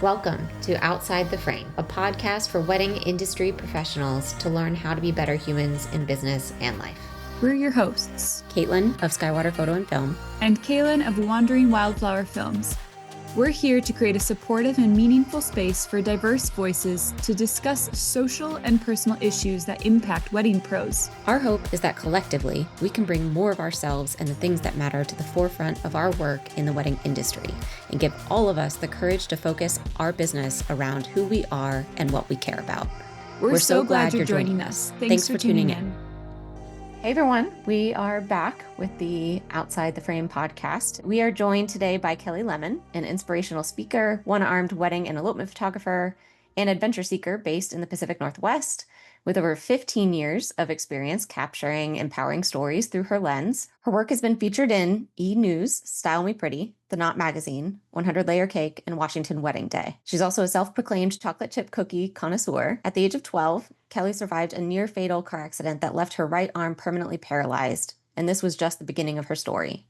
Welcome to Outside the Frame, a podcast for wedding industry professionals to learn how to be better humans in business and life. We're your hosts, Caitlin of Skywater Photo and Film, and Kaylin of Wandering Wildflower Films. We're here to create a supportive and meaningful space for diverse voices to discuss social and personal issues that impact wedding pros. Our hope is that collectively, we can bring more of ourselves and the things that matter to the forefront of our work in the wedding industry and give all of us the courage to focus our business around who we are and what we care about. We're so glad you're joining us. Thanks for tuning in. Hey everyone, we are back with the Outside the Frame podcast. We are joined today by Kelly Lemon, an inspirational speaker, one-armed wedding and elopement photographer, and adventure seeker based in the Pacific Northwest. With over 15 years of experience capturing empowering stories through her lens, her work has been featured in E! News, Style Me Pretty, The Knot Magazine, 100 Layer Cake, and Washington Wedding Day. She's also a self-proclaimed chocolate chip cookie connoisseur. At the age of 12, Kelly survived a near-fatal car accident that left her right arm permanently paralyzed, and this was just the beginning of her story.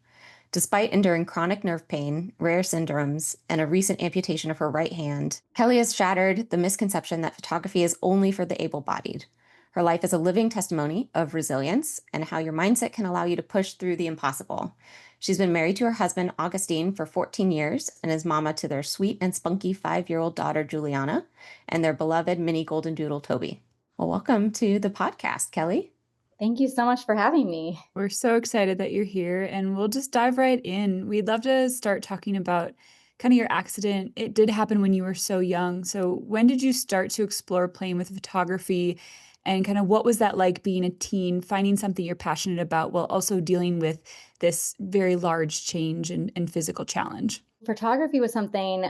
Despite enduring chronic nerve pain, rare syndromes, and a recent amputation of her right hand, Kelly has shattered the misconception that photography is only for the able-bodied. Her life is a living testimony of resilience and how your mindset can allow you to push through the impossible. She's been married to her husband, Augustine, for 14 years and is mama to their sweet and spunky 5-year-old daughter, Juliana, and their beloved mini golden doodle, Toby. Well, welcome to the podcast, Kelly. Thank you so much for having me. We're so excited that you're here, and we'll just dive right in. We'd love to start talking about kind of your accident. It did happen when you were so young. So when did you start to explore playing with photography, and kind of what was that like being a teen, finding something you're passionate about while also dealing with this very large change and physical challenge? Photography was something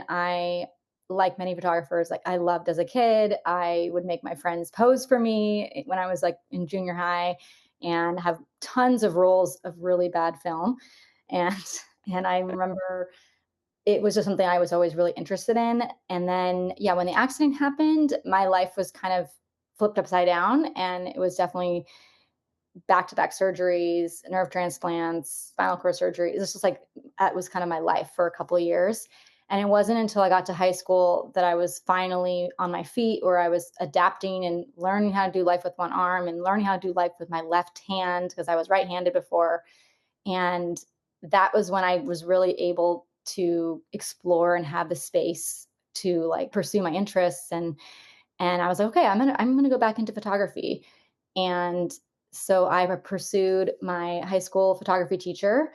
like many photographers, I loved as a kid. I would make my friends pose for me when I was in junior high and have tons of rolls of really bad film. And I remember it was just something I was always really interested in. And then, when the accident happened, my life was kind of flipped upside down, and it was definitely back-to-back surgeries, nerve transplants, spinal cord surgery. It was just that was kind of my life for a couple of years. And it wasn't until I got to high school that I was finally on my feet, where I was adapting and learning how to do life with one arm and learning how to do life with my left hand, because I was right-handed before. And that was when I was really able to explore and have the space to pursue my interests. And I was like, okay, I'm gonna go back into photography. And so I pursued my high school photography teacher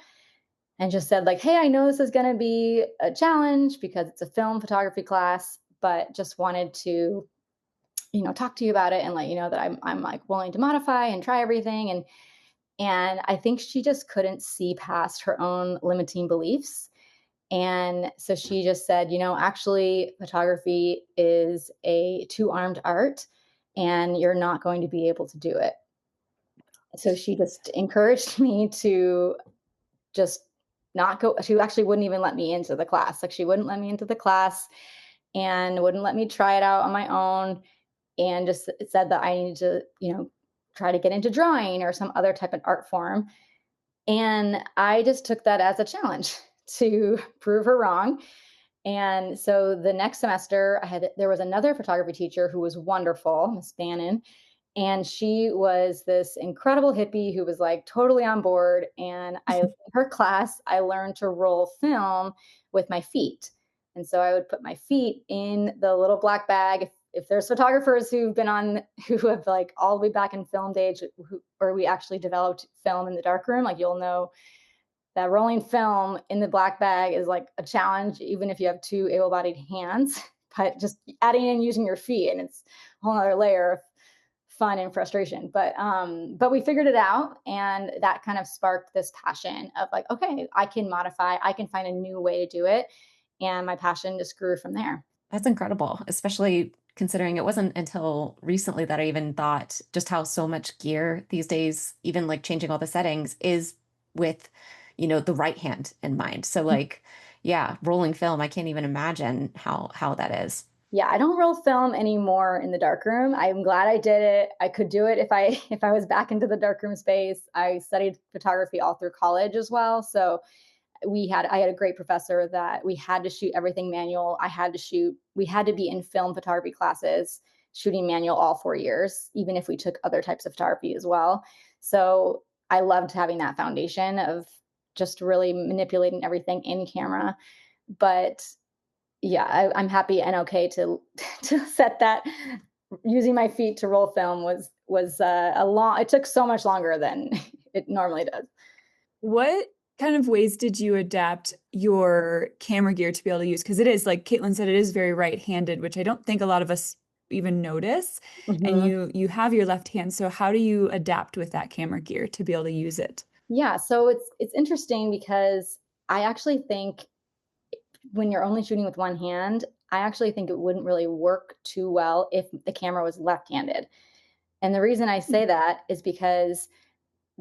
and just said hey, I know this is going to be a challenge because it's a film photography class, but just wanted to, talk to you about it and let you know that I'm willing to modify and try everything. And I think she just couldn't see past her own limiting beliefs. And so she just said, actually photography is a two-armed art and you're not going to be able to do it. So she just encouraged me to just not go. She actually wouldn't even let me into the class. She wouldn't let me into the class and wouldn't let me try it out on my own, and just said that I needed to, try to get into drawing or some other type of art form. And I just took that as a challenge to prove her wrong. And so the next semester there was another photography teacher who was wonderful, Miss Bannon. And she was this incredible hippie who was totally on board. And in her class, I learned to roll film with my feet. And so I would put my feet in the little black bag. If there's photographers who have all the way back in film age, where we actually developed film in the darkroom, you'll know that rolling film in the black bag is a challenge, even if you have two able-bodied hands. But just adding in using your feet, and it's a whole other layer of fun and frustration. But we figured it out, and that kind of sparked this passion of okay, I can modify, I can find a new way to do it. And my passion just grew from there. That's incredible, especially considering it wasn't until recently that I even thought just how so much gear these days, even changing all the settings, is with, the right hand in mind. So rolling film, I can't even imagine how that is. Yeah, I don't roll film anymore in the darkroom. I'm glad I did it. I could do it if I was back into the darkroom space. I studied photography all through college as well. So I had a great professor that we had to shoot everything manual. We had to be in film photography classes, shooting manual all 4 years, even if we took other types of photography as well. So I loved having that foundation of just really manipulating everything in camera. But yeah, I'm happy and okay to to set that. Using my feet to roll film was a long. It took so much longer than it normally does. What kind of ways did you adapt your camera gear to be able to use? Because it is, like Caitlin said, it is very right-handed, which I don't think a lot of us even notice. And Mhm. you have your left hand, so how do you adapt with that camera gear to be able to use it? Yeah, so it's interesting because I actually think when you're only shooting with one hand, I actually think it wouldn't really work too well if the camera was left-handed. And the reason I say that is because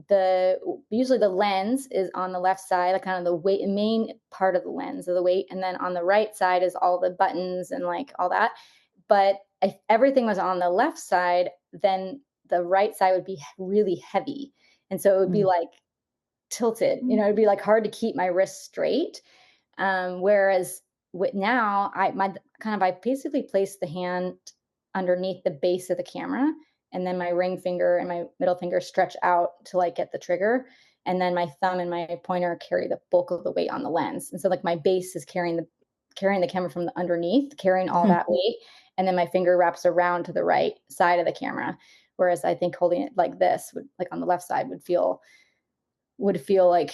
the usually the lens is on the left side, like kind of the weight main part of the lens of the weight, and then on the right side is all the buttons and like all that. But if everything was on the left side, then the right side would be really heavy, and so it would be Mm. like tilted. It'd be like hard to keep my wrist straight. Whereas with now, I basically place the hand underneath the base of the camera, and then my ring finger and my middle finger stretch out to like get the trigger, and then my thumb and my pointer carry the bulk of the weight on the lens. And so like my base is carrying the camera from the underneath, carrying all that weight, and then my finger wraps around to the right side of the camera. Whereas I think holding it like this would like on the left side would feel like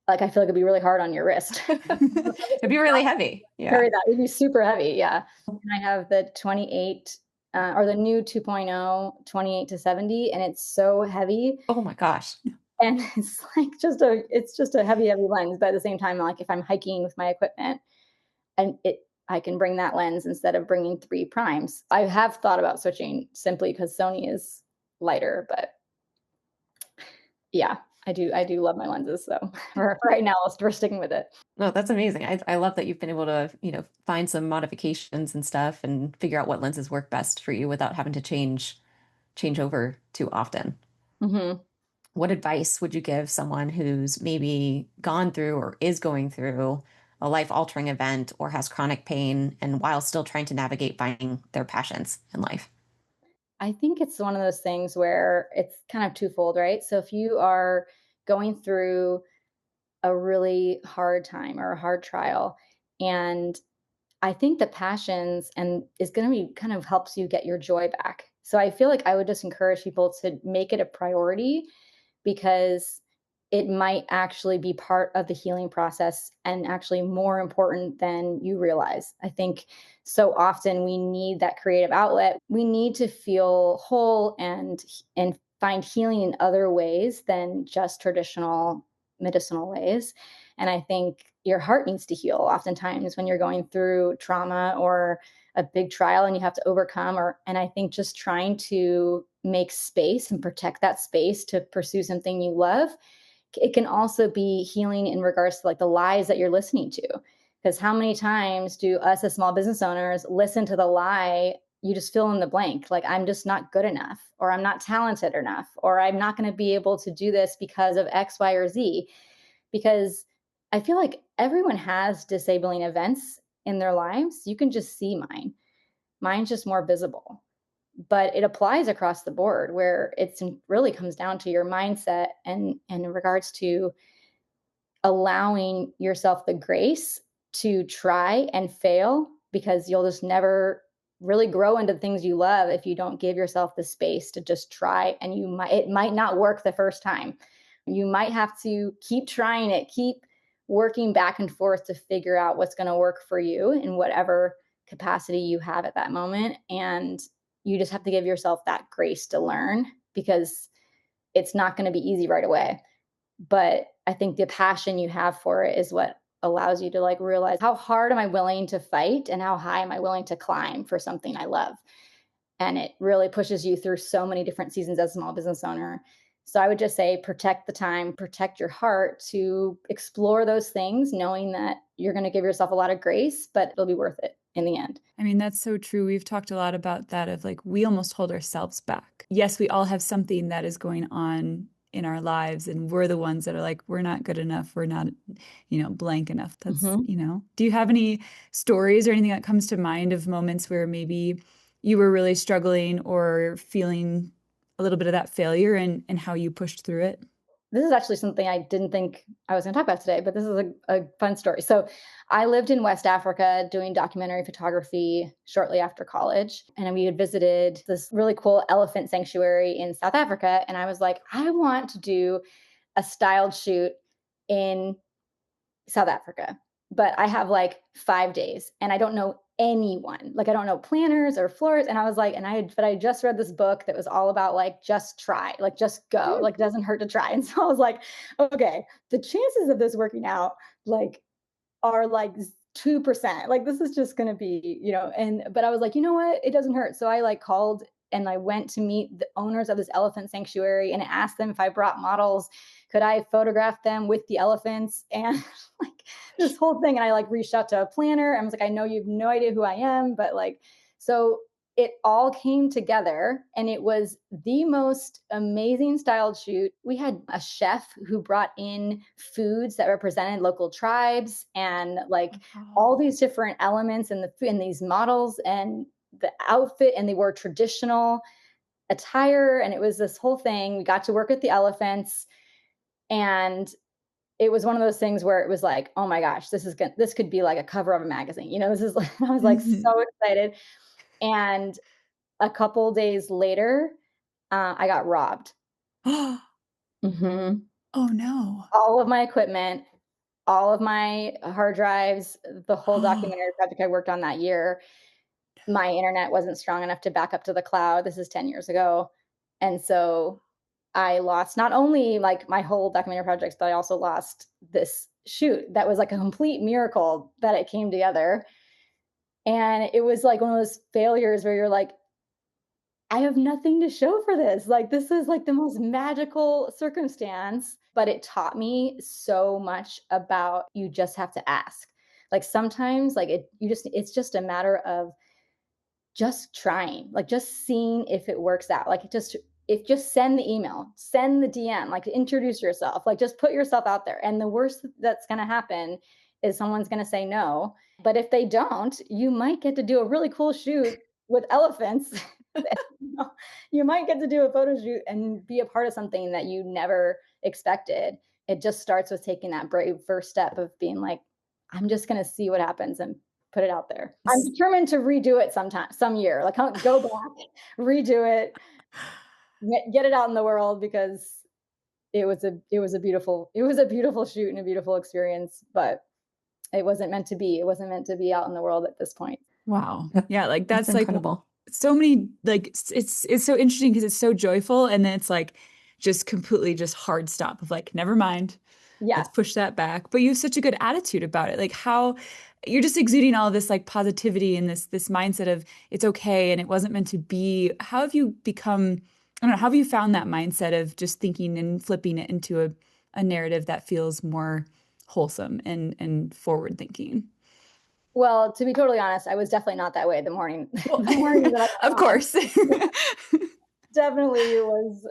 I feel like it'd be really hard on your wrist. It'd be really heavy. Yeah. Carry that. It'd be super heavy. Yeah. And I have the 28 or the new 2.0 28 to 70, and it's so heavy. Oh my gosh. And it's like it's just a heavy lens. But at the same time, like if I'm hiking with my equipment and I can bring that lens instead of bringing three primes. I have thought about switching simply because Sony is lighter, but yeah, I do love my lenses. So right now we're sticking with it. No, that's amazing. I love that you've been able to, find some modifications and stuff and figure out what lenses work best for you without having to change over too often. Hmm. What advice would you give someone who's maybe gone through or is going through a life-altering event or has chronic pain and while still trying to navigate finding their passions in life? I think it's one of those things where it's kind of twofold, right? So if you are going through a really hard time or a hard trial, and I think the passions and is going to be kind of helps you get your joy back. So I feel like I would just encourage people to make it a priority because it might actually be part of the healing process and actually more important than you realize. I think so often we need that creative outlet. We need to feel whole and find healing in other ways than just traditional medicinal ways. And I think your heart needs to heal oftentimes when you're going through trauma or a big trial and you have to overcome and I think just trying to make space and protect that space to pursue something you love, it can also be healing in regards to like the lies that you're listening to. Because how many times do us as small business owners listen to the lie? You just fill in the blank, like I'm just not good enough, or I'm not talented enough, or I'm not going to be able to do this because of X, Y, or Z. Because I feel like everyone has disabling events in their lives. You can just see mine. Mine's just more visible, but it applies across the board where it's really comes down to your mindset and in regards to allowing yourself the grace to try and fail because you'll just never really grow into the things you love if you don't give yourself the space to just try, and it might not work the first time. You might have to keep trying it, keep working back and forth to figure out what's going to work for you in whatever capacity you have at that moment, and you just have to give yourself that grace to learn because it's not going to be easy right away. But I think the passion you have for it is what allows you to like realize how hard am I willing to fight and how high am I willing to climb for something I love. And it really pushes you through so many different seasons as a small business owner. So I would just say protect the time, protect your heart to explore those things, knowing that you're going to give yourself a lot of grace, but it'll be worth it in the end. I mean, that's so true. We've talked a lot about that of like we almost hold ourselves back. Yes, we all have something that is going on in our lives, and we're the ones that are like, we're not good enough, we're not, blank enough. That's, Mhm. do you have any stories or anything that comes to mind of moments where maybe you were really struggling or feeling a little bit of that failure, and how you pushed through it? This is actually something I didn't think I was going to talk about today, but this is a fun story. So, I lived in West Africa doing documentary photography shortly after college. And we had visited this really cool elephant sanctuary in South Africa. And I was like, I want to do a styled shoot in South Africa, but I have like 5 days and I don't know anyone. Like I don't know planners or floors. And I was like, but I just read this book that was all about like just try, like just go, Mm. like it doesn't hurt to try. And so I was like, okay, the chances of this working out like are like 2%. Like this is just gonna be, and but I was like, you know what? It doesn't hurt. So I like called and I went to meet the owners of this elephant sanctuary and asked them if I brought models, could I photograph them with the elephants? And like this whole thing. And I like reached out to a planner. I was like, I know you have no idea who I am, but like, so it all came together and it was the most amazing styled shoot. We had a chef who brought in foods that represented local tribes and like Oh. all these different elements in the food and these models and the outfit, and they wore traditional attire, and it was this whole thing. We got to work with the elephants, and it was one of those things where it was like, oh my gosh, this could be like a cover of a magazine. This is like I was like Mhm. so excited. And a couple days later, I got robbed. Mhm. Oh no. All of my equipment, all of my hard drives, the whole documentary project I worked on that year, my internet wasn't strong enough to back up to the cloud. This is 10 years ago. And so I lost not only like my whole documentary projects, but I also lost this shoot that was like a complete miracle that it came together. And it was like one of those failures where you're like, I have nothing to show for this. Like, this is like the most magical circumstance, but it taught me so much about you just have to ask. Like sometimes like it's just a matter of just trying, like just seeing if it works out. Like just send the email, send the DM, like introduce yourself, like just put yourself out there. And the worst that's going to happen is someone's going to say no. But if they don't, you might get to do a really cool shoot with elephants. You might get to do a photo shoot and be a part of something that you never expected. It just starts with taking that brave first step of being like, I'm just going to see what happens and put it out there. I'm determined to redo it sometime, some year. Like go back, redo it, get it out in the world because it was a beautiful shoot and a beautiful experience, but it wasn't meant to be. It wasn't meant to be out in the world at this point. Wow. Yep. Yeah, like That's that's like incredible. so many, like it's so interesting because it's so joyful, and then it's like just completely just hard stop of like, never mind. Let's Yes. push that back. But you have such a good attitude about it. Like how you're just exuding all this like positivity and this mindset of it's okay and it wasn't meant to be. How have you become, I don't know, how have you found that mindset of just thinking and flipping it into a narrative that feels more wholesome and forward thinking? Well, to be totally honest, I was definitely not that way the morning Well, the morning that I of went on. course. Definitely was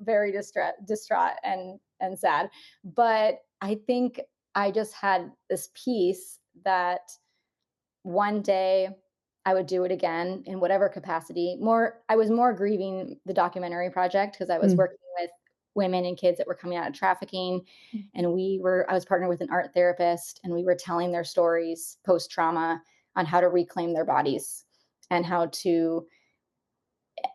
very distraught and sad. But I think I just had this peace that one day I would do it again in whatever capacity. I was more grieving the documentary project because I was Mm. working with women and kids that were coming out of trafficking, and I was partnered with an art therapist, and we were telling their stories post trauma on how to reclaim their bodies and how to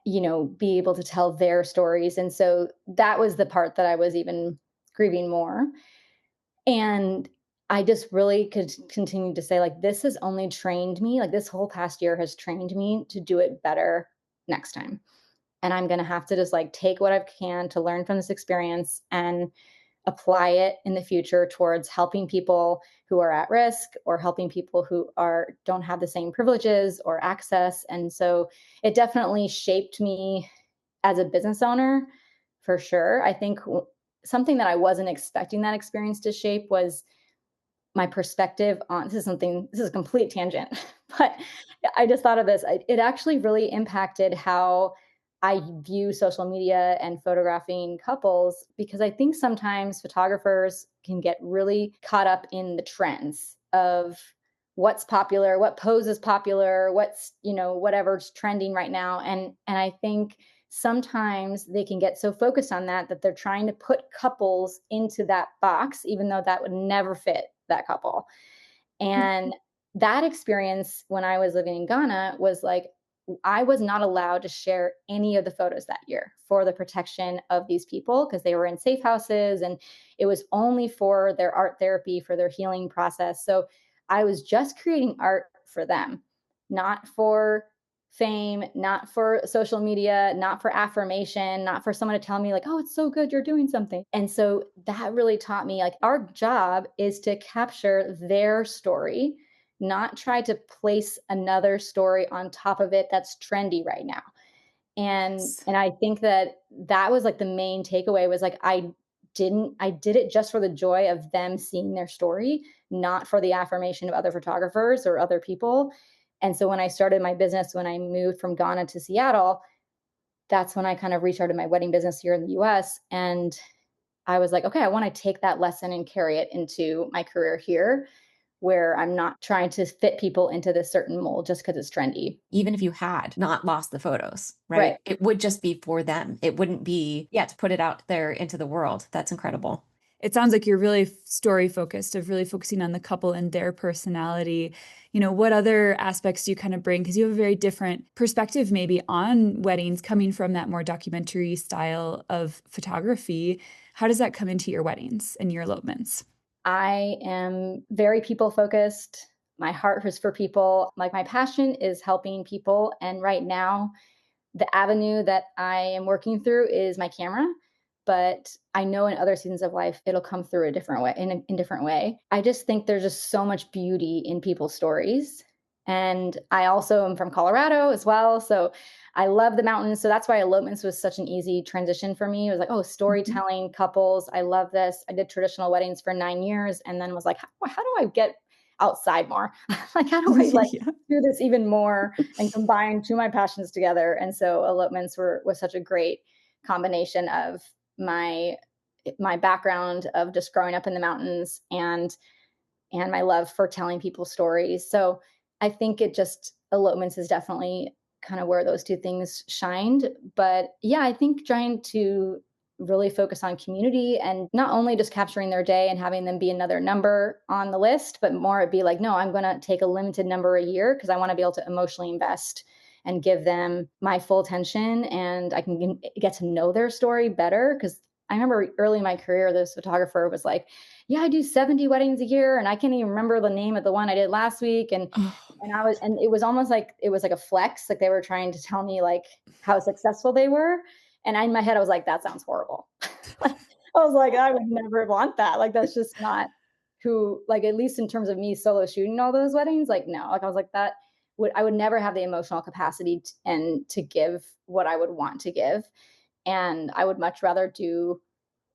be able to tell their stories. And so that was the part that I was even grieving more. And I just really could continue to say, like, this has only trained me, like, this whole past year has trained me to do it better next time. And I'm going to have to just like take what I can to learn from this experience and apply it in the future towards helping people who are at risk or helping people who don't have the same privileges or access. And so it definitely shaped me as a business owner for sure. I think something that I wasn't expecting that experience to shape was my perspective on this is a complete tangent, but I just thought of this. It actually really impacted how I view social media and photographing couples because I think sometimes photographers can get really caught up in the trends of what's popular, what pose is popular, what's, whatever's trending right now. And I think sometimes they can get so focused on that they're trying to put couples into that box, even though that would never fit that couple. And that experience when I was living in Ghana was like, I was not allowed to share any of the photos that year for the protection of these people because they were in safe houses and it was only for their art therapy, for their healing process. So I was just creating art for them, not for fame, not for social media, not for affirmation, not for someone to tell me, like, oh, it's so good you're doing something. And so that really taught me like our job is to capture their story, not try to place another story on top of it that's trendy right now. And I think that was like the main takeaway was like I did it just for the joy of them seeing their story, not for the affirmation of other photographers or other people. And so when I started my business, when I moved from Ghana to Seattle, that's when I kind of restarted my wedding business here in the US. And I was like, okay, I want to take that lesson and carry it into my career here, where I'm not trying to fit people into this certain mold just because it's trendy. Even if you had not lost the photos, right? Right. It would just be for them. It wouldn't be, yeah, to put it out there into the world. That's incredible. It sounds like you're really story focused, of really focusing on the couple and their personality. What other aspects do you kind of bring? Because you have a very different perspective maybe on weddings coming from that more documentary style of photography. How does that come into your weddings and your elopements? I am very people focused. My heart is for people. Like my passion is helping people. And right now, the avenue that I am working through is my camera, but I know in other seasons of life it'll come through a different way, in a different way. I just think there's just so much beauty in people's stories. And I also am from Colorado as well, so I love the mountains. So that's why elopements was such an easy transition for me. It was like, oh, Mhm. storytelling, couples. I love this. I did traditional weddings for 9 years and then was like, how do I get outside more? Like, how do I like Yeah. do this even more and combine two of my passions together? And so elopements was such a great combination of my my background of just growing up in the mountains and my love for telling people stories. So I think it just elopements is definitely kind of where those two things shined. But yeah, I think trying to really focus on community and not only just capturing their day and having them be another number on the list, but more it be like, no, I'm going to take a limited number a year because I want to be able to emotionally invest and give them my full attention and I can get to know their story better. Because I remember early in my career, this photographer was like, yeah, I do 70 weddings a year and I can't even remember the name of the one I did last week. Oh And I was, and it was almost like it was like a flex, like they were trying to tell me like how successful they were. And in my head, I was like, that sounds horrible. Like, I was like, I would never want that. Like, that's just not who, like, at least in terms of me solo shooting all those weddings, like, no, like, I was like, I would never have the emotional capacity and to give what I would want to give. And I would much rather do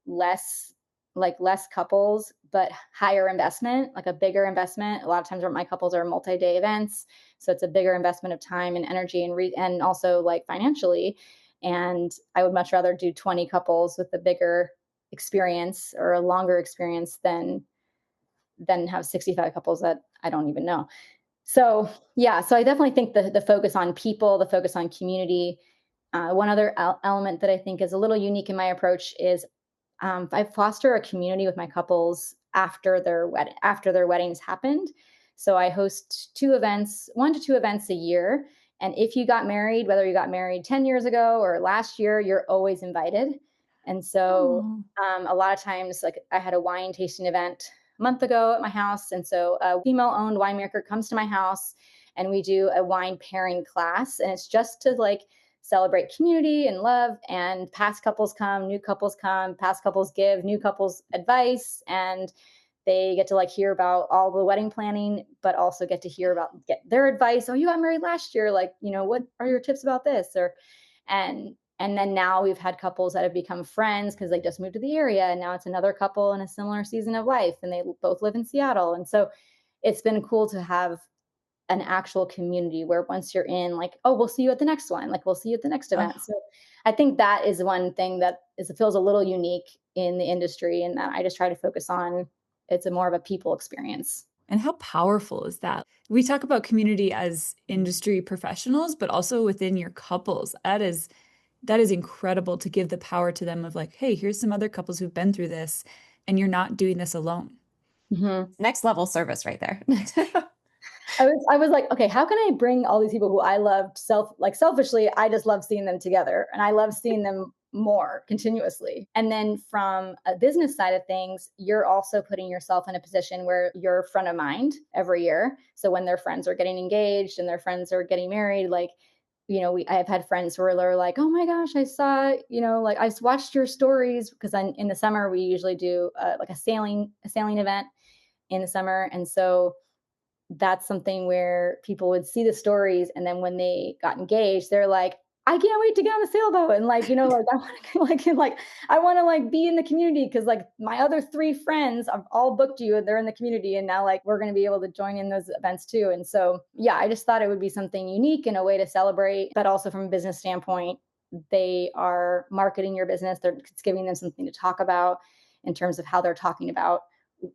less less couples but higher investment, like a bigger investment. A lot of times my couples are multi-day events, so it's a bigger investment of time and energy and also like financially. And I would much rather do 20 couples with a bigger experience or a longer experience than have 65 couples that I don't even know. So yeah, so I definitely think the focus on people, the focus on community. One other element that I think is a little unique in my approach is I foster a community with my couples after their weddings happened. So I host 1 to 2 events a year. And if you got married, whether you got married 10 years ago or last year, you're always invited. And so Oh. a lot of times, like I had a wine tasting event a month ago at my house. And so a female owned winemaker comes to my house and we do a wine pairing class. And it's just to like celebrate community and love. And past couples come, new couples come, past couples give new couples advice. And they get to like hear about all the wedding planning, but also get their advice. Oh, you got married last year. Like, what are your tips about this? And then now we've had couples that have become friends because they just moved to the area. And now it's another couple in a similar season of life and they both live in Seattle. And so it's been cool to have an actual community where once you're in, like, oh, we'll see you at the next one, like we'll see you at the next event. Oh, So I think that is one thing that feels a little unique in the industry, and that I just try to focus on. It's a more of a people experience. And how powerful is that? We talk about community as industry professionals, but also within your couples. That is incredible to give the power to them of like, hey, here's some other couples who've been through this, and you're not doing this alone. Mhm. next level service right there. I was like, okay, how can I bring all these people who I loved selfishly, I just love seeing them together and I love seeing them more continuously. And then from a business side of things, you're also putting yourself in a position where you're front of mind every year. So when their friends are getting engaged and their friends are getting married, like, I have had friends who are like, oh my gosh, I saw, like I watched your stories, because in the summer we usually do like a sailing event in the summer. And so that's something where people would see the stories, and then when they got engaged, they're like, I can't wait to get on the sailboat, and like, like I want to like I want to like be in the community, because like my other three friends have all booked you and they're in the community, and now like we're going to be able to join in those events too. And so yeah, I just thought it would be something unique and a way to celebrate, but also from a business standpoint, they are marketing your business. It's giving them something to talk about in terms of how they're talking about,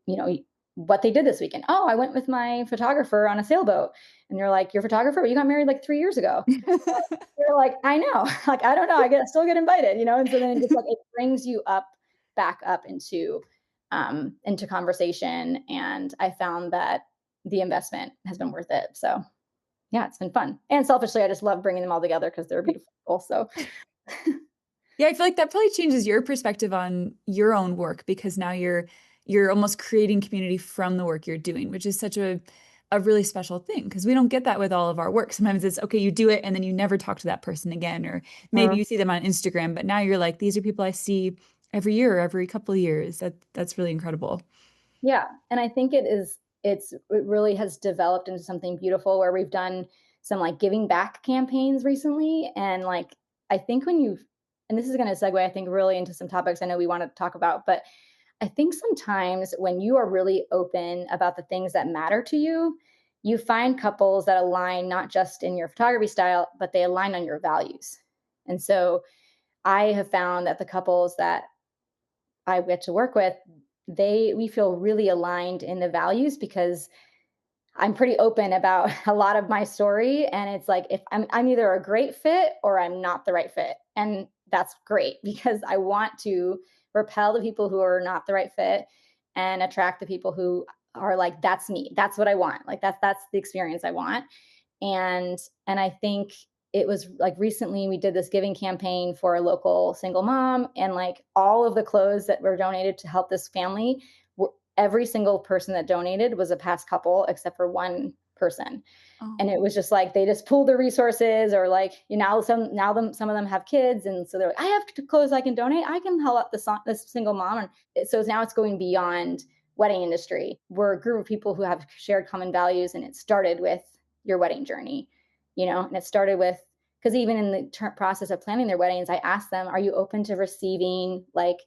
you know what they did this weekend. Oh, I went with my photographer on a sailboat. And you're like, your photographer? But you got married like 3 years ago. You're like, I know. Like, I don't know. Still get invited. And so then it just like it brings you back up into conversation. And I found that the investment has been worth it. So yeah, it's been fun. And selfishly, I just love bringing them all together because they're beautiful. So Yeah, I feel like that probably changes your perspective on your own work because now you're almost creating community from the work you're doing, which is such a really special thing because we don't get that with all of our work. Sometimes it's okay, you do it and then you never talk to that person again, or maybe you see them on Instagram, but now you're like, these are people I see every year or every couple of years. That's really incredible. yeah, and I think it really has developed into something beautiful where we've done some like giving back campaigns recently. And like I think and this is going to segue, I think, really into some topics I know we want to talk about, but I think sometimes when you are really open about the things that matter to you, you find couples that align not just in your photography style, but they align on your values. And so I have found that the couples that I get to work with, we feel really aligned in the values, because I'm pretty open about a lot of my story, and it's like if I'm either a great fit or I'm not the right fit. And that's great because I want to repel the people who are not the right fit and attract the people who are like, that's me. That's what I want. Like that's the experience I want. And I think it was like recently we did this giving campaign for a local single mom, and like all of the clothes that were donated to help this family, every single person that donated was a past couple except for one person. And Oh. it was just like they just pooled their resources, or like, some of them have kids, and so they're like, I have clothes I can donate, I can help out this single mom. And so now it's going beyond wedding industry. We're a group of people who have shared common values, and it started with your wedding journey, and it started with, because even in the process of planning their weddings, I asked them, are you open to receiving like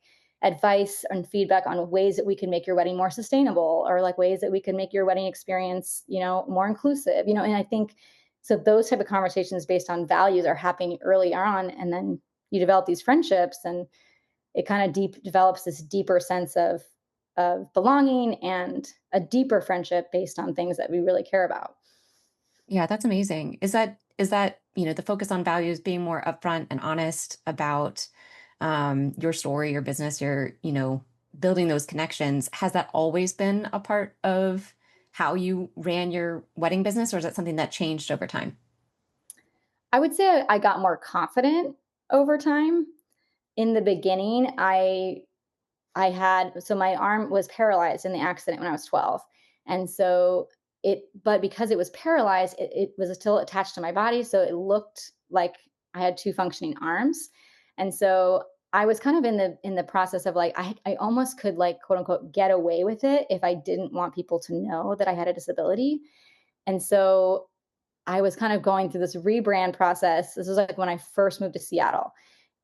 advice and feedback on ways that we can make your wedding more sustainable, or like ways that we can make your wedding experience, more inclusive, and I think so those type of conversations based on values are happening early on, and then you develop these friendships, and it kind of develops this deeper sense of belonging and a deeper friendship based on things that we really care about. Yeah, that's amazing. Is that, the focus on values, being more upfront and honest about your story, your business, building those connections. Has that always been a part of how you ran your wedding business, or is that something that changed over time? I would say I got more confident over time. In the beginning, I had, so my arm was paralyzed in the accident when I was 12. And so but because it was paralyzed, it was still attached to my body. So it looked like I had two functioning arms. And so I was kind of in the process of like, I almost could like, quote unquote, get away with it if I didn't want people to know that I had a disability. And so I was kind of going through this rebrand process. This was like when I first moved to Seattle.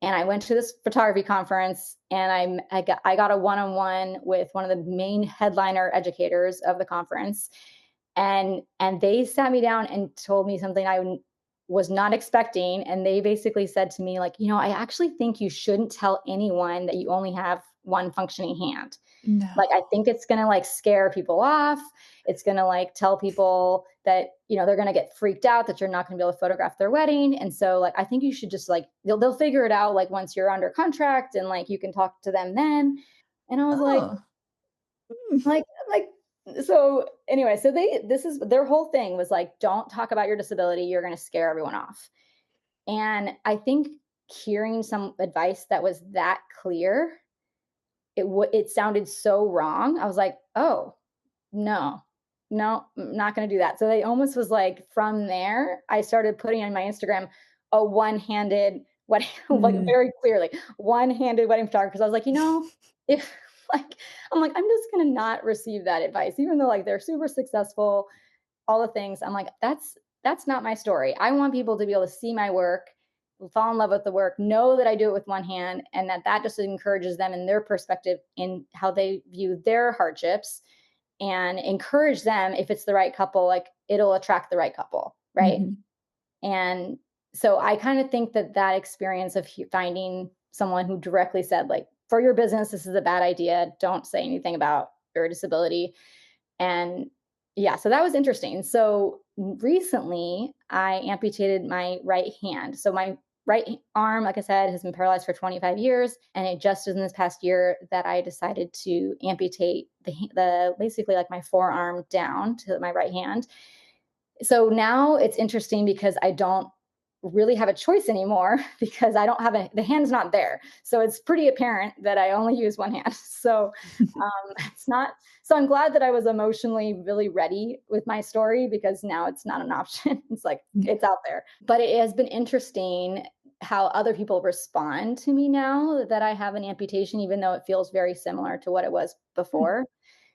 And I went to this photography conference, and I got a one-on-one with one of the main headliner educators of the conference. And they sat me down and told me something was not expecting. And they basically said to me, like, I actually think you shouldn't tell anyone that you only have one functioning hand. No. Like, I think it's going to like scare people off. It's going to like tell people that, they're going to get freaked out that you're not going to be able to photograph their wedding. And so like, I think you should just like, they'll figure it out like once you're under contract and like you can talk to them then. And I was Oh. like, so anyway, so this is their whole thing was like, don't talk about your disability. You're going to scare everyone off. And I think hearing some advice that was that clear, it sounded so wrong. I was like, oh, no, no, I'm not going to do that. So they almost was like, from there, I started putting on my Instagram a one-handed wedding, like Mm. very clearly one-handed wedding photographer. Cause I was like, if like, I'm like, I'm just going to not receive that advice, even though like they're super successful, all the things. I'm like, that's not my story. I want people to be able to see my work, fall in love with the work, know that I do it with one hand, and that just encourages them in their perspective in how they view their hardships, and encourage them, if it's the right couple, like it'll attract the right couple, right? Mhm. And so I kind of think that experience of finding someone who directly said, like, for your business, this is a bad idea. Don't say anything about your disability. And yeah, so that was interesting. So recently, I amputated my right hand. So my right arm, like I said, has been paralyzed for 25 years. And it just was in this past year that I decided to amputate the basically like my forearm down to my right hand. So now it's interesting because I don't really have a choice anymore because I don't have the hand's not there. So it's pretty apparent that I only use one hand. So it's not, so I'm glad that I was emotionally really ready with my story, because now it's not an option. It's like, Yeah. it's out there. But it has been interesting how other people respond to me now that I have an amputation, even though it feels very similar to what it was Mm. before,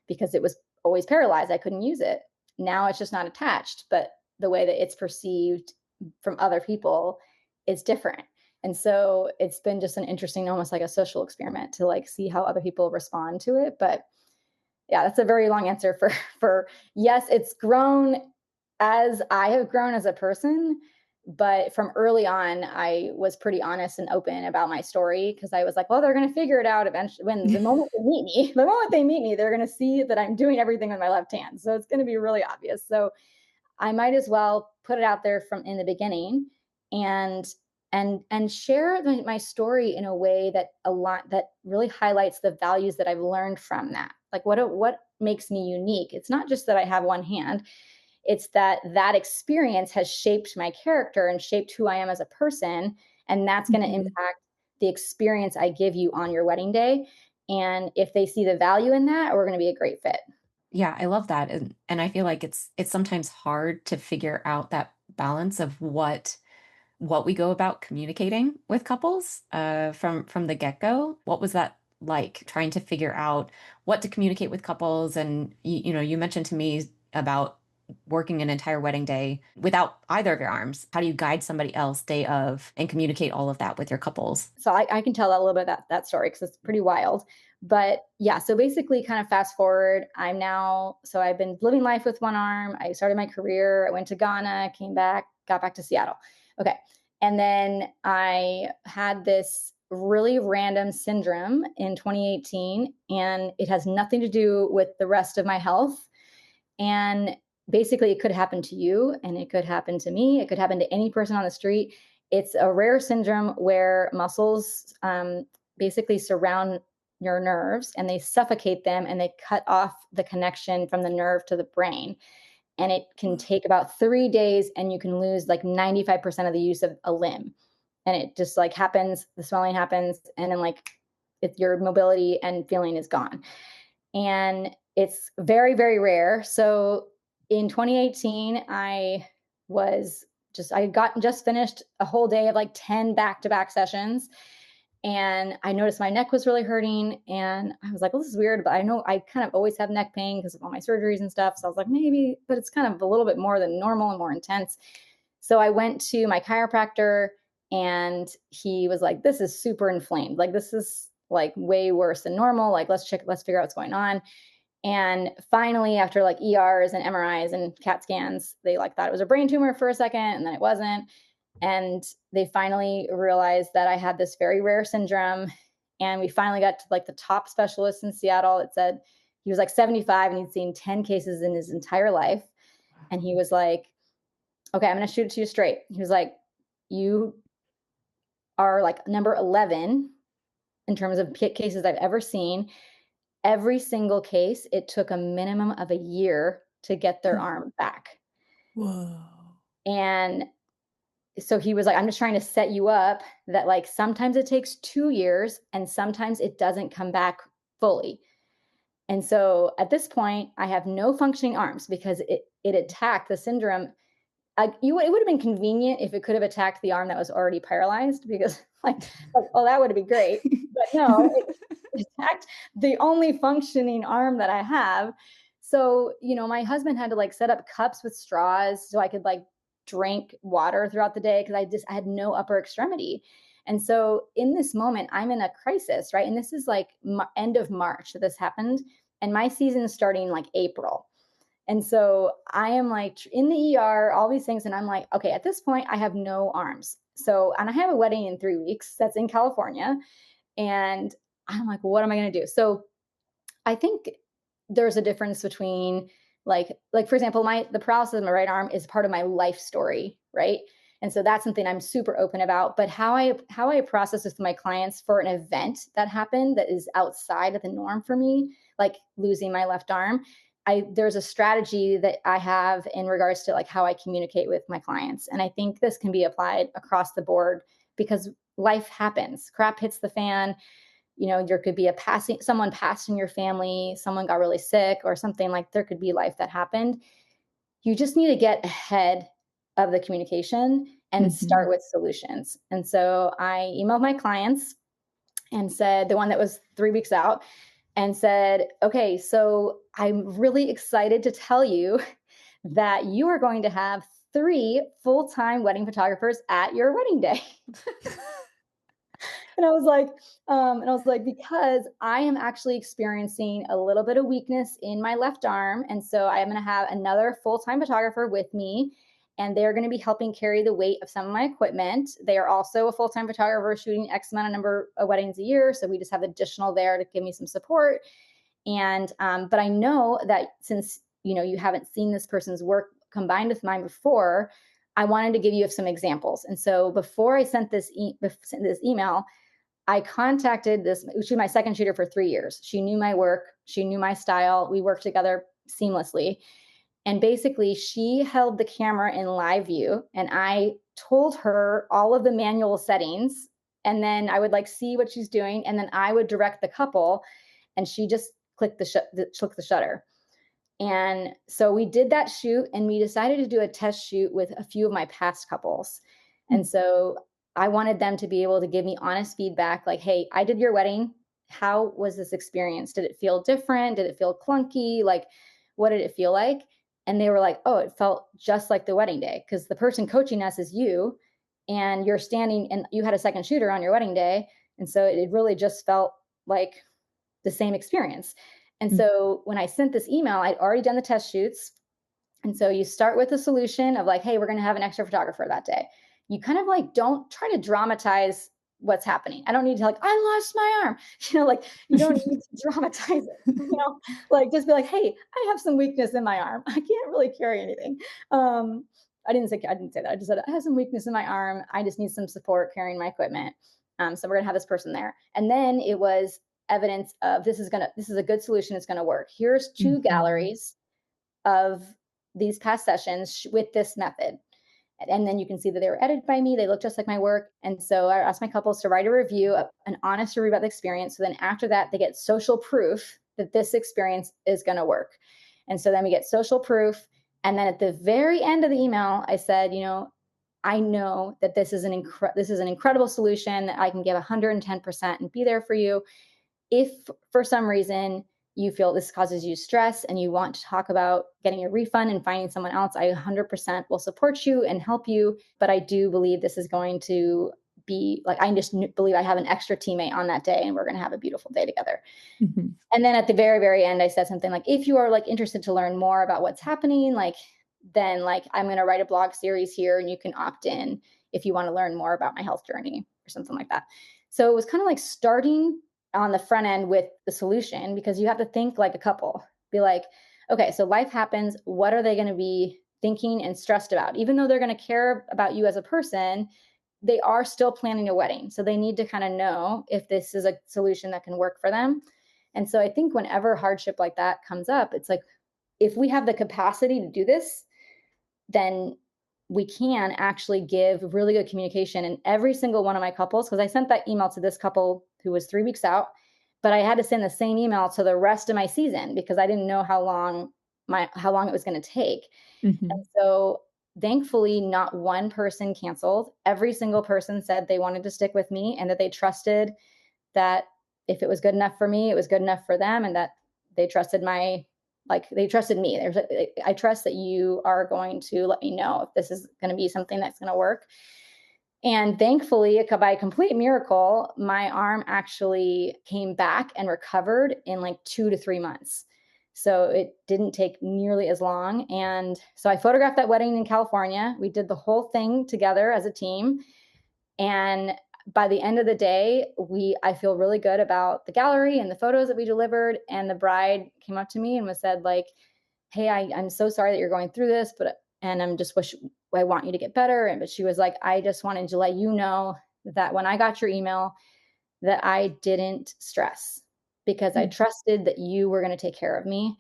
because it was always paralyzed. I couldn't use it. Now it's just not attached, but the way that it's perceived from other people is different. And so it's been just an interesting, almost like a social experiment to like see how other people respond to it. But yeah, that's a very long answer for yes, it's grown as I have grown as a person, but from early on, I was pretty honest and open about my story, because I was like, well, they're going to figure it out eventually. When the moment they meet me, the moment they meet me, they're going to see that I'm doing everything with my left hand. So it's going to be really obvious. So I might as well put it out there from in the beginning, and share my story in a way that really highlights the values that I've learned from that. Like, what makes me unique? It's not just that I have one hand. It's that experience has shaped my character and shaped who I am as a person, and that's going to Mhm. impact the experience I give you on your wedding day. And if they see the value in that, we're going to be a great fit. Yeah, I love that. And I feel like it's sometimes hard to figure out that balance of what we go about communicating with couples from the get-go. What was that like, trying to figure out what to communicate with couples? And you mentioned to me about working an entire wedding day without either of your arms. How do you guide somebody else day of and communicate all of that with your couples? So I can tell a little bit of that story because it's pretty wild. But yeah, so basically, kind of fast forward, so I've been living life with one arm. I started my career. I went to Ghana, came back, got back to Seattle. Okay. And then I had this really random syndrome in 2018, and it has nothing to do with the rest of my health. And basically, it could happen to you, and it could happen to me. It could happen to any person on the street. It's a rare syndrome where muscles basically surround your nerves, and they suffocate them, and they cut off the connection from the nerve to the brain. And it can take about 3 days, and you can lose like 95% of the use of a limb. And it just like happens, the swelling happens, and then like your mobility and feeling is gone. And it's very, very rare. So in 2018, I got just finished a whole day of like 10 back-to-back sessions. And I noticed my neck was really hurting. And I was like, well, this is weird, but I know I kind of always have neck pain because of all my surgeries and stuff. So I was like, maybe, but it's kind of a little bit more than normal and more intense. So I went to my chiropractor, and he was like, this is super inflamed. Like, this is like way worse than normal. Like, let's figure out what's going on. And finally, after like ERs and MRIs and CAT scans, they like thought it was a brain tumor for a second, and then it wasn't. And they finally realized that I had this very rare syndrome. And we finally got to like the top specialist in Seattle. It said he was like 75 and he'd seen 10 cases in his entire life. And he was like, okay, I'm going to shoot it to you straight. He was like, you are like number 11 in terms of cases I've ever seen. Every single case, it took a minimum of a year to get their arm back. Whoa. And so he was like, I'm just trying to set you up that like sometimes it takes 2 years and sometimes it doesn't come back fully. And so at this point, I have no functioning arms because it attacked the syndrome. It would have been convenient if it could have attacked the arm that was already paralyzed, because oh, that would have been great. But no, it attacked the only functioning arm that I have. So, my husband had to like set up cups with straws so I could like drink water throughout the day, because I had no upper extremity. And so in this moment, I'm in a crisis, right? And this is like end of March that this happened. And my season is starting like April. And so I am like in the ER, all these things. And I'm like, okay, at this point, I have no arms. So, and I have a wedding in 3 weeks that's in California. And I'm like, what am I going to do? So I think there's a difference between like for example, the paralysis of my right arm is part of my life story, right? And so that's something I'm super open about. But how I process with my clients for an event that happened that is outside of the norm for me, like losing my left arm, there's a strategy that I have in regards to like how I communicate with my clients. And I think this can be applied across the board because life happens. Crap hits the fan. There could be someone passed in your family, someone got really sick or something, like there could be life that happened. You just need to get ahead of the communication and start with solutions. And so I emailed my clients and said, the one that was 3 weeks out, and said, okay, so I'm really excited to tell you that you are going to have 3 full-time wedding photographers at your wedding day. And I was like, because I am actually experiencing a little bit of weakness in my left arm. And so I am going to have another full-time photographer with me, and they're going to be helping carry the weight of some of my equipment. They are also a full-time photographer shooting X amount of number of weddings a year. So we just have additional there to give me some support. And, but I know that since, you haven't seen this person's work combined with mine before, I wanted to give you some examples. And so before I sent this email, I contacted she was my second shooter for 3 years. She knew my work. She knew my style. We worked together seamlessly. And basically, she held the camera in live view, and I told her all of the manual settings. And then I would like see what she's doing. And then I would direct the couple, and she just clicked the shutter. And so we did that shoot, and we decided to do a test shoot with a few of my past couples. And so I wanted them to be able to give me honest feedback, like, hey, I did your wedding. How was this experience? Did it feel different? Did it feel clunky? Like, what did it feel like? And they were like, oh, it felt just like the wedding day, because the person coaching us is you, and you're standing and you had a second shooter on your wedding day. And so it really just felt like the same experience. And so when I sent this email, I'd already done the test shoots. And so you start with a solution of like, hey, we're going to have an extra photographer that day. You kind of like don't try to dramatize what's happening. I don't need to like, I lost my arm. Like you don't need to dramatize it. Like just be like, hey, I have some weakness in my arm. I can't really carry anything. I didn't say that. I just said I have some weakness in my arm. I just need some support carrying my equipment. So we're gonna have this person there. And then it was evidence of this is a good solution. It's gonna work. Here's 2 galleries of these past sessions with this method. And then you can see that they were edited by me. They look just like my work. And so I asked my couples to write a review, an honest review about the experience. So then after that, they get social proof that this experience is going to work. And so then we get social proof. And then at the very end of the email, I said, I know that this is an incredible solution, that I can give 110% and be there for you. If for some reason you feel this causes you stress and you want to talk about getting a refund and finding someone else, I 100% will support you and help you. But I do believe this is going to be like, I just believe I have an extra teammate on that day and we're going to have a beautiful day together. Mhm. And then at the very, very end, I said something like, if you are like interested to learn more about what's happening, like, then like I'm going to write a blog series here and you can opt in if you want to learn more about my health journey or something like that. So it was kind of like starting on the front end with the solution, because you have to think like a couple, be like, okay, so life happens. What are they going to be thinking and stressed about? Even though they're going to care about you as a person, they are still planning a wedding. So they need to kind of know if this is a solution that can work for them. And so I think whenever hardship like that comes up, it's like, if we have the capacity to do this, then we can actually give really good communication. And every single one of my couples, because I sent that email to this couple who was 3 weeks out, but I had to send the same email to the rest of my season because I didn't know how long it was going to take. And Mhm. so thankfully, not one person canceled. Every single person said they wanted to stick with me and that they trusted that if it was good enough for me, it was good enough for them, and that they trusted they trusted me. I trust that you are going to let me know if this is going to be something that's going to work. And thankfully, by a complete miracle, my arm actually came back and recovered in like 2 to 3 months. So it didn't take nearly as long. And so I photographed that wedding in California. We did the whole thing together as a team. And by the end of the day, I feel really good about the gallery and the photos that we delivered. And the bride came up to me and was said, like, hey, I'm so sorry that you're going through this, and I want you to get better. But she was like, I just wanted to let you know that when I got your email, that I didn't stress, because I Mm. trusted that you were going to take care of me.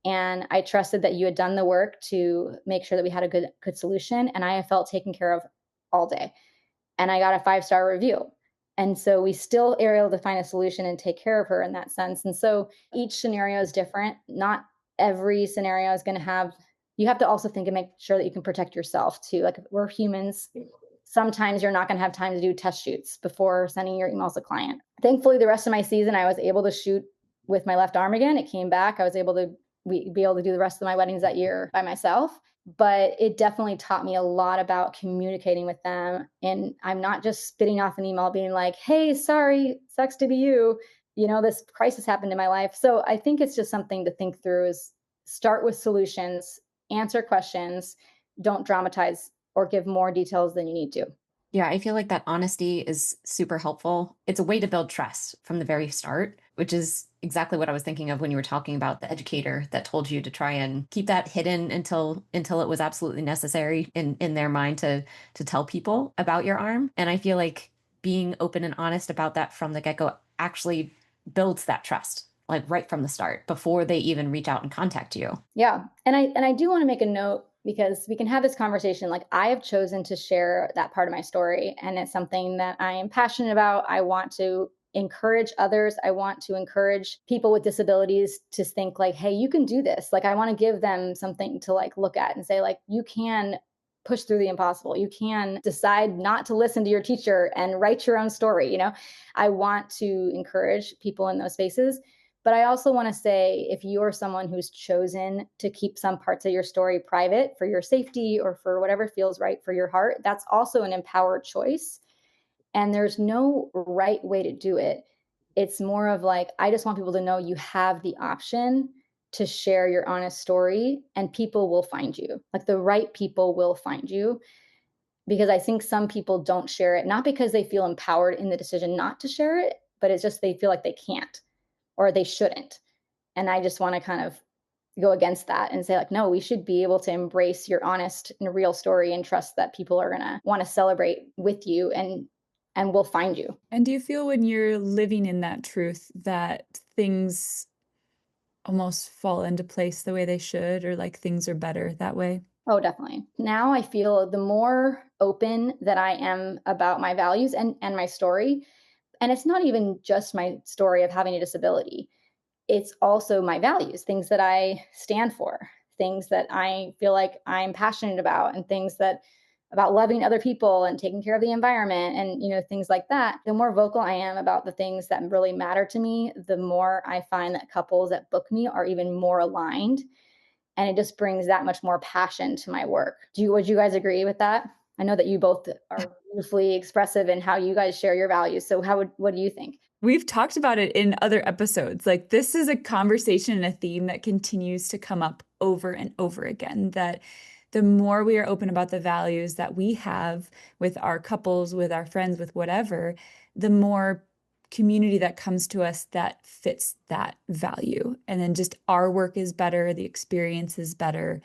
And I trusted that you had done the work to make sure that we had a good solution. And I have felt taken care of all day, and I got a 5-star review. And so we still are able to find a solution and take care of her in that sense. And so each scenario is different. Not every scenario is going to have, you have to also think and make sure that you can protect yourself too. Like, we're humans. Sometimes you're not going to have time to do test shoots before sending your emails to client. Thankfully, the rest of my season, I was able to shoot with my left arm again. It came back. I was able to be able to do the rest of my weddings that year by myself. But it definitely taught me a lot about communicating with them. And I'm not just spitting off an email being like, hey, sorry, sucks to be you. This crisis happened in my life. So I think it's just something to think through, is start with solutions, answer questions, don't dramatize or give more details than you need to. Yeah, I feel like that honesty is super helpful. It's a way to build trust from the very start, which is exactly what I was thinking of when you were talking about the educator that told you to try and keep that hidden until it was absolutely necessary in their mind to tell people about your arm. And I feel like being open and honest about that from the get-go actually builds that trust, like right from the start, before they even reach out and contact you. Yeah. And I do want to make a note, because we can have this conversation. Like, I have chosen to share that part of my story, and it's something that I am passionate about. I want to encourage others. I want to encourage people with disabilities to think like, hey, you can do this. Like, I want to give them something to like look at and say, like, you can push through the impossible. You can decide not to listen to your teacher and write your own story. I want to encourage people in those spaces. But I also want to say, if you're someone who's chosen to keep some parts of your story private for your safety or for whatever feels right for your heart, that's also an empowered choice. And there's no right way to do it. It's more of like, I just want people to know you have the option to share your honest story, and people will find you. Like, the right people will find you. Because I think some people don't share it, not because they feel empowered in the decision not to share it, but it's just they feel like they can't or they shouldn't. And I just want to kind of go against that and say, like, no, we should be able to embrace your honest and real story and trust that people are going to want to celebrate with you, and will find you. And do you feel when you're living in that truth that things almost fall into place the way they should, or like things are better that way? Oh, definitely. Now I feel the more open that I am about my values and my story, and it's not even just my story of having a disability. It's also my values, things that I stand for, things that I feel like I'm passionate about, and things that about loving other people and taking care of the environment, and things like that. The more vocal I am about the things that really matter to me, the more I find that couples that book me are even more aligned, and it just brings that much more passion to my work. Would you guys agree with that? I know that you both are beautifully expressive in how you guys share your values. So what do you think? We've talked about it in other episodes. Like, this is a conversation and a theme that continues to come up over and over again, that the more we are open about the values that we have with our couples, with our friends, with whatever, the more community that comes to us that fits that value. And then just our work is better, the experience is better,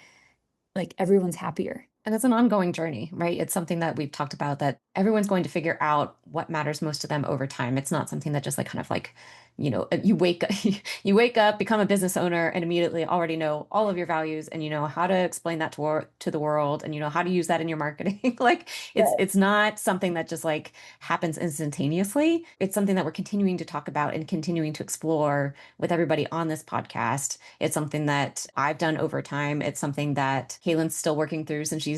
like everyone's happier. And it's an ongoing journey, right? It's something that we've talked about, that everyone's going to figure out what matters most to them over time. It's not something that just like kind of like, you wake you wake up, become a business owner, and immediately already know all of your values, and you know how to explain that to the world, and you know how to use that in your marketing. Like Right. it's not something that just like happens instantaneously. It's something that we're continuing to talk about and continuing to explore with everybody on this podcast. It's something that I've done over time. It's something that Kaylin's still working through since she's,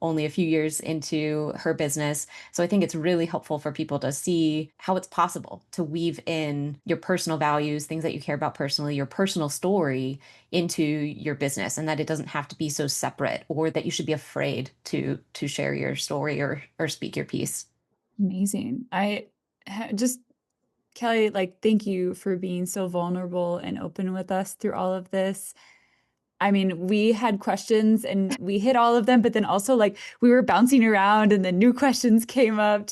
only a few years into her business. So I think it's really helpful for people to see how it's possible to weave in your personal values, things that you care about personally, your personal story into your business, and that it doesn't have to be so separate, or that you should be afraid to share your story or speak your piece. Amazing. Just, Kelly, like, thank you for being so vulnerable and open with us through all of this. I mean, we had questions and we hit all of them, but then also like we were bouncing around and then new questions came up.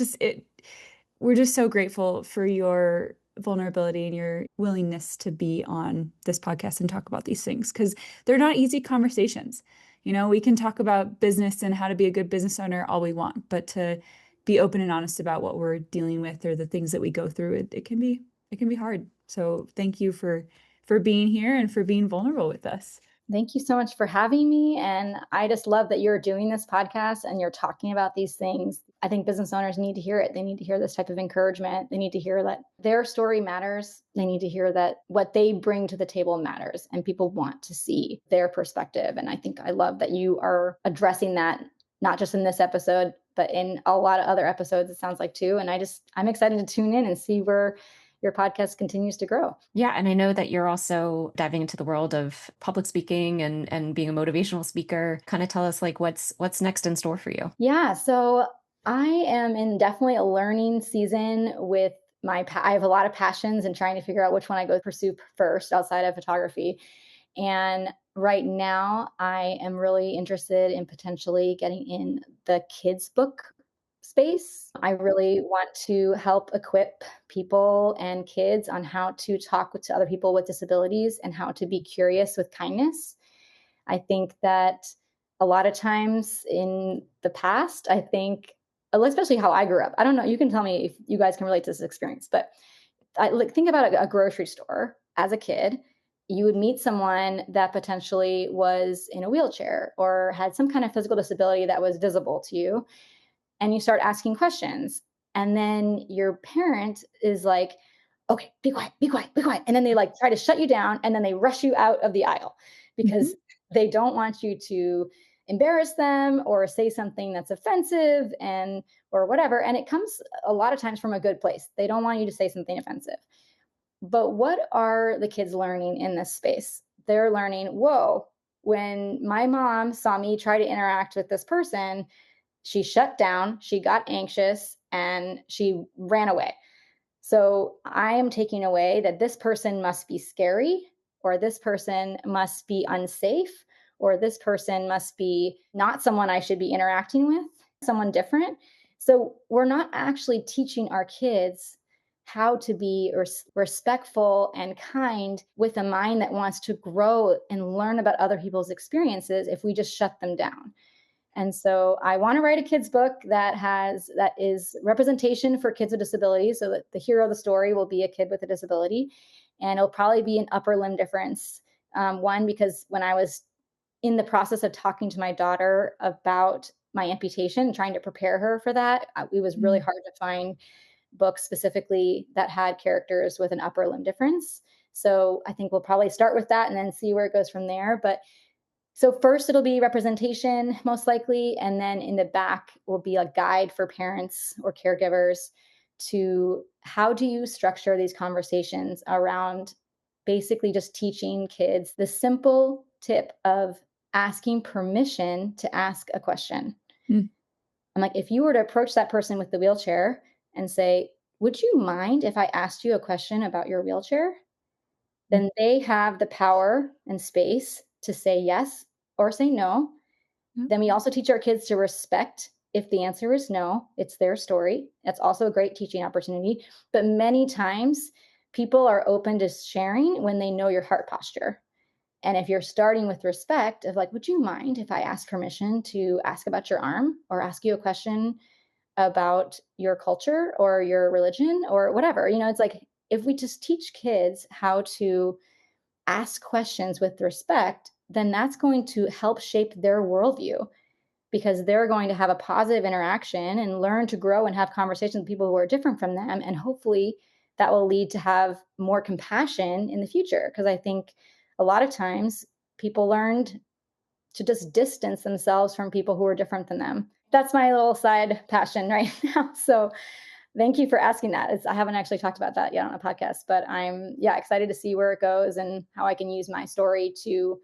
We're just so grateful for your vulnerability and your willingness to be on this podcast and talk about these things, because they're not easy conversations. We can talk about business and how to be a good business owner all we want, but to be open and honest about what we're dealing with or the things that we go through, it can be hard. So thank you for being here and for being vulnerable with us. Thank you so much for having me. And I just love that you're doing this podcast and you're talking about these things. I think business owners need to hear it. They need to hear this type of encouragement. They need to hear that their story matters. They need to hear that what they bring to the table matters, and people want to see their perspective. And I love that you are addressing that, not just in this episode, but in a lot of other episodes, it sounds like too. And I'm excited to tune in and see where your podcast continues to grow. Yeah, and I know that you're also diving into the world of public speaking and being a motivational speaker. Kind of tell us like what's next in store for you. Yeah, so I am in definitely a learning season with I have a lot of passions and trying to figure out which one I go pursue first outside of photography. And right now, I am really interested in potentially getting in the kids book space. I really want to help equip people and kids on how to talk to other people with disabilities and how to be curious with kindness. I think that a lot of times in the past, I think, especially how I grew up, I don't know, you can tell me if you guys can relate to this experience, but think about a grocery store as a kid. You would meet someone that potentially was in a wheelchair or had some kind of physical disability that was visible to you, and you start asking questions. And then your parent is like, okay, be quiet, be quiet, be quiet. And then they like try to shut you down, and then they rush you out of the aisle because Mhm. they don't want you to embarrass them or say something that's offensive and or whatever. And it comes a lot of times from a good place. They don't want you to say something offensive. But what are the kids learning in this space? They're learning, whoa, when my mom saw me try to interact with this person, she shut down, she got anxious, and she ran away. So I am taking away that this person must be scary, or this person must be unsafe, or this person must be not someone I should be interacting with, someone different. So we're not actually teaching our kids how to be respectful and kind with a mind that wants to grow and learn about other people's experiences if we just shut them down. And so I want to write a kids book that is representation for kids with disabilities, so that the hero of the story will be a kid with a disability, and it'll probably be an upper limb difference. One, because when I was in the process of talking to my daughter about my amputation, trying to prepare her for that, it was really Mm. hard to find books specifically that had characters with an upper limb difference. So I think we'll probably start with that and then see where it goes from there. But so first it'll be representation most likely, and then in the back will be a guide for parents or caregivers to how do you structure these conversations around basically just teaching kids the simple tip of asking permission to ask a question. Mm. I'm like, if you were to approach that person with the wheelchair and say, would you mind if I asked you a question about your wheelchair? Then they have the power and space to say yes or say no. Yep. Then we also teach our kids to respect if the answer is no, it's their story. That's also a great teaching opportunity. But many times people are open to sharing when they know your heart posture. And if you're starting with respect of like, would you mind if I ask permission to ask about your arm or ask you a question about your culture or your religion or whatever? It's like if we just teach kids how to ask questions with respect, then that's going to help shape their worldview because they're going to have a positive interaction and learn to grow and have conversations with people who are different from them. And hopefully that will lead to have more compassion in the future. Because I think a lot of times people learned to just distance themselves from people who are different than them. That's my little side passion right now. So thank you for asking that. I haven't actually talked about that yet on a podcast, but I'm excited to see where it goes and how I can use my story to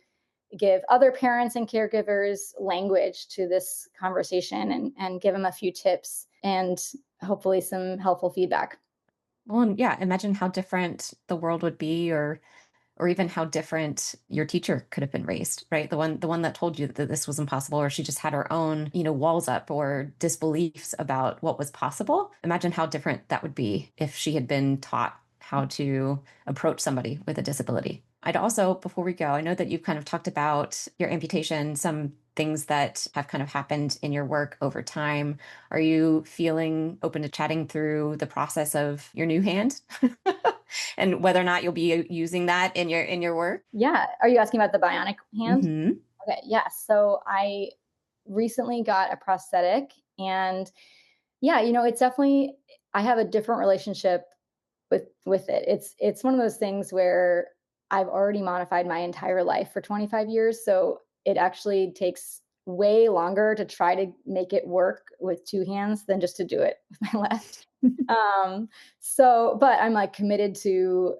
give other parents and caregivers language to this conversation and give them a few tips and hopefully some helpful feedback. Well, and yeah, imagine how different the world would be, or even how different your teacher could have been raised, right? The one that told you that this was impossible, or she just had her own, walls up or disbeliefs about what was possible. Imagine how different that would be if she had been taught how to approach somebody with a disability. I'd also, before we go, I know that you've kind of talked about your amputation, some things that have kind of happened in your work over time. Are you feeling open to chatting through the process of your new hand? And whether or not you'll be using that in your work? Yeah. Are you asking about the bionic hand? Mhm. Okay. Yeah. So I recently got a prosthetic and it's definitely, I have a different relationship with it. It's one of those things where I've already modified my entire life for 25 years, so it actually takes way longer to try to make it work with two hands than just to do it with my left. Um, so, but I'm like committed to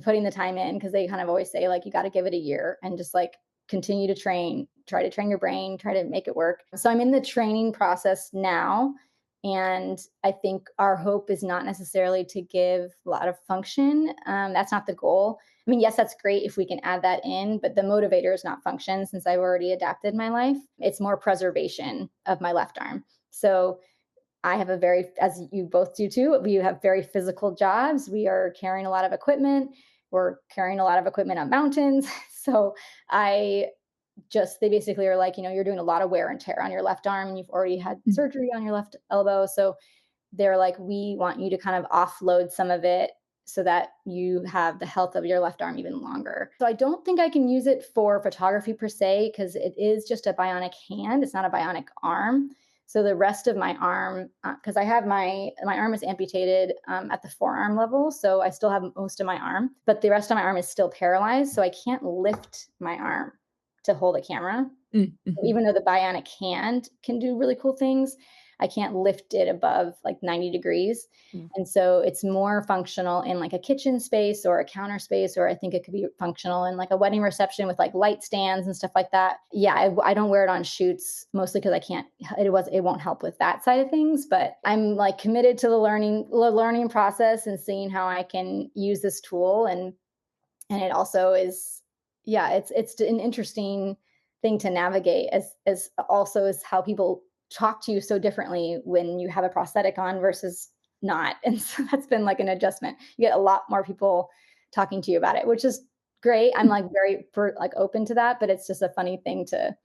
putting the time in because they kind of always say like you got to give it a year and just like continue to train, try to train your brain, try to make it work. So I'm in the training process now. And I think our hope is not necessarily to give a lot of function. That's not the goal. I mean, yes, that's great if we can add that in, but the motivator is not function since I've already adapted my life. It's more preservation of my left arm. So I have a very, as you both do too, we have very physical jobs. We are carrying a lot of equipment. We're carrying a lot of equipment on mountains. So I they basically are like, you're doing a lot of wear and tear on your left arm and you've already had surgery on your left elbow. So they're like, we want you to kind of offload some of it so that you have the health of your left arm even longer. So I don't think I can use it for photography per se because it is just a bionic hand. It's not a bionic arm. So the rest of my arm, because I have my arm is amputated at the forearm level, so I still have most of my arm, but the rest of my arm is still paralyzed, so I can't lift my arm to hold a camera. Mm-hmm. Even though the bionic hand can do really cool things, I can't lift it above like 90 degrees. Mm. And so it's more functional in like a kitchen space or a counter space, or I think it could be functional in like a wedding reception with like light stands and stuff like that. Yeah, I don't wear it on shoots mostly because I can't, it won't help with that side of things, but I'm like committed to the learning process and seeing how I can use this tool. And it also is, yeah, it's an interesting thing to navigate as also as how people talk to you so differently when you have a prosthetic on versus not. And so that's been like an adjustment. You get a lot more people talking to you about it, which is great. I'm like very like open to that, but it's just a funny thing to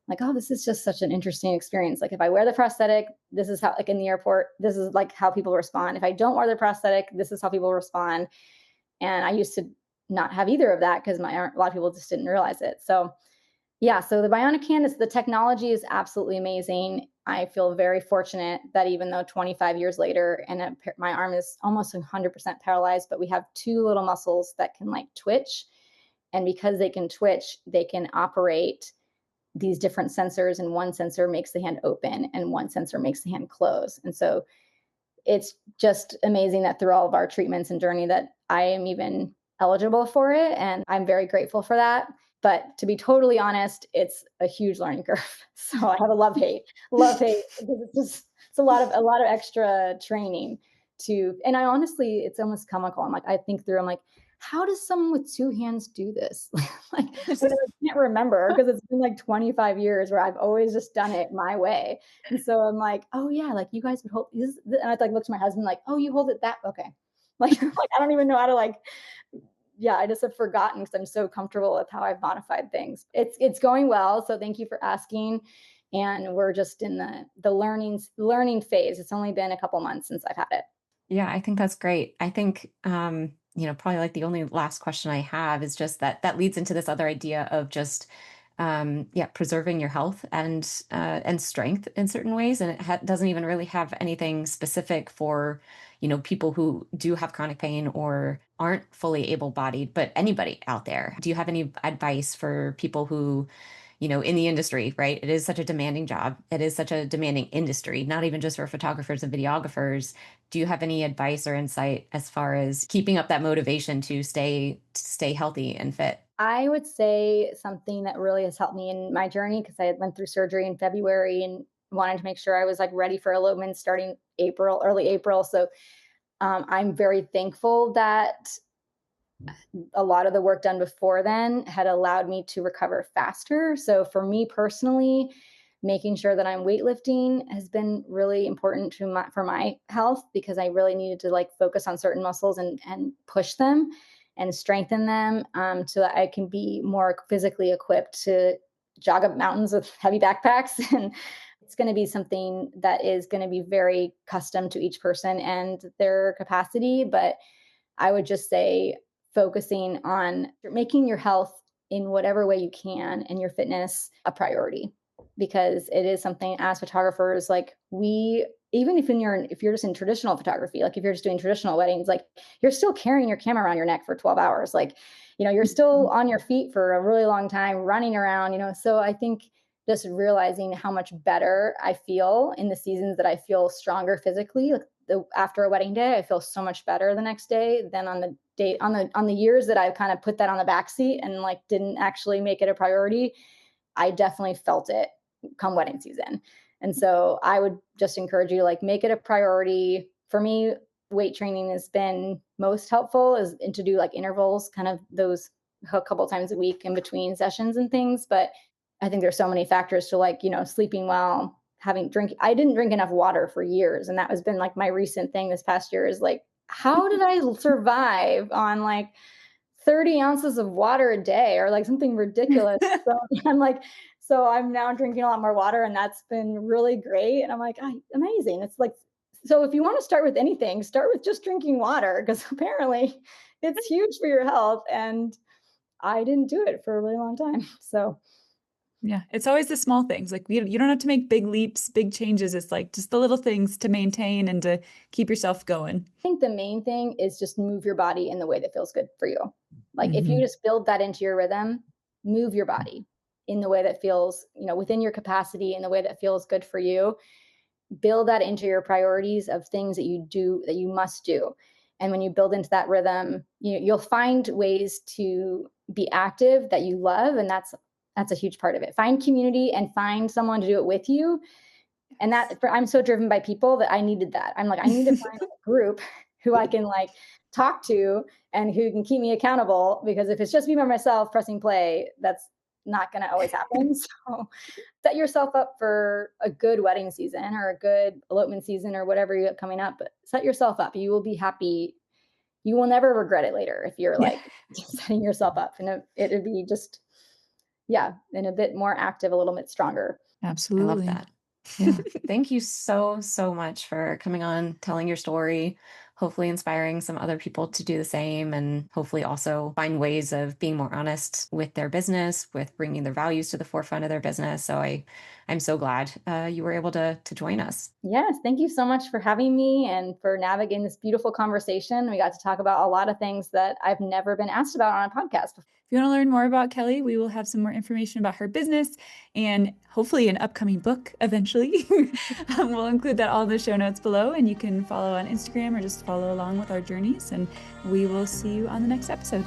like, oh, this is just such an interesting experience. Like if I wear the prosthetic, this is how, like in the airport, this is like how people respond. If I don't wear the prosthetic, this is how people respond. And I used to not have either of that because a lot of people just didn't realize it. So yeah, so the bionic hand is, the technology is absolutely amazing. I feel very fortunate that even though 25 years later and my arm is almost 100% paralyzed, but we have two little muscles that can like twitch. And because they can twitch, they can operate these different sensors, and one sensor makes the hand open and one sensor makes the hand close. And so it's just amazing that through all of our treatments and journey that I am even eligible for it. And I'm very grateful for that. But to be totally honest, it's a huge learning curve. So I have a love hate, because it's a lot of extra training to, and I honestly, it's almost comical. I think through, I'm like, how does someone with two hands do this? Like, I can't remember, because it's been like 25 years where I've always just done it my way. And so I'm like, oh yeah, like you guys would hold this, and I like look to my husband like, oh, you hold it that, okay. Like I don't even know how to like, yeah, I just have forgotten because I'm so comfortable with how I've modified things. It's going well, so thank you for asking. And we're just in the learning phase. It's only been a couple months since I've had it. Yeah, I think that's great. I think, probably like the only last question I have is just that leads into this other idea of just, yeah, preserving your health and strength in certain ways. And it doesn't even really have anything specific for, people who do have chronic pain or aren't fully able-bodied, but anybody out there. Do you have any advice for people who, in the industry, right? It is such a demanding job. It is such a demanding industry, not even just for photographers and videographers. Do you have any advice or insight as far as keeping up that motivation to stay healthy and fit? I would say something that really has helped me in my journey, because I went through surgery in February and wanted to make sure I was like ready for elopement starting early April. So I'm very thankful that a lot of the work done before then had allowed me to recover faster. So for me personally, making sure that I'm weightlifting has been really important for my health, because I really needed to like focus on certain muscles and push them and strengthen them, so that I can be more physically equipped to jog up mountains with heavy backpacks. And it's going to be something that is going to be very custom to each person and their capacity. But I would just say focusing on making your health in whatever way you can and your fitness a priority, because it is something as photographers, like we, even if you're just in traditional photography, like if you're just doing traditional weddings, like you're still carrying your camera around your neck for 12 hours. Like, you're still on your feet for a really long time, running around, so I think just realizing how much better I feel in the seasons that I feel stronger physically, like after a wedding day, I feel so much better the next day than on the day on the years that I kind of put that on the backseat and like didn't actually make it a priority. I definitely felt it come wedding season. And so I would just encourage you to like make it a priority. For me, weight training has been most helpful, is and to do like intervals, kind of those a couple times a week in between sessions and things. But I think there's so many factors to like, sleeping well, I didn't drink enough water for years. And that has been like my recent thing this past year, is like, how did I survive on like 30 ounces of water a day or like something ridiculous? So I'm like, so I'm now drinking a lot more water, and that's been really great. And I'm like, amazing. It's like, so if you want to start with anything, start with just drinking water, because apparently it's huge for your health. And I didn't do it for a really long time. So Yeah, it's always the small things. Like you don't have to make big leaps, big changes. It's like just the little things to maintain and to keep yourself going. I think the main thing is just move your body in the way that feels good for you. Like if you just build that into your rhythm, move your body in the way that feels, within your capacity, in the way that feels good for you. Build that into your priorities of things that you do, that you must do. And when you build into that rhythm, you'll find ways to be active that you love. And that's a huge part of it. Find community and find someone to do it with you. And I'm so driven by people that I needed that. I'm like, I need to find a group who I can like talk to and who can keep me accountable, because if it's just me by myself pressing play, that's not going to always happen. So set yourself up for a good wedding season or a good elopement season or whatever you have coming up, but set yourself up. You will be happy. You will never regret it later if you're like setting yourself up, and it'd be just, yeah, and a bit more active, a little bit stronger. Absolutely. I love that. Yeah. Thank you so, so much for coming on, telling your story, hopefully inspiring some other people to do the same, and hopefully also find ways of being more honest with their business, with bringing their values to the forefront of their business. So I'm so glad you were able to join us. Yes, thank you so much for having me and for navigating this beautiful conversation. We got to talk about a lot of things that I've never been asked about on a podcast before. If you want to learn more about Kelly, we will have some more information about her business and hopefully an upcoming book eventually. We'll include that all in the show notes below, and you can follow on Instagram or just follow along with our journeys, and we will see you on the next episode.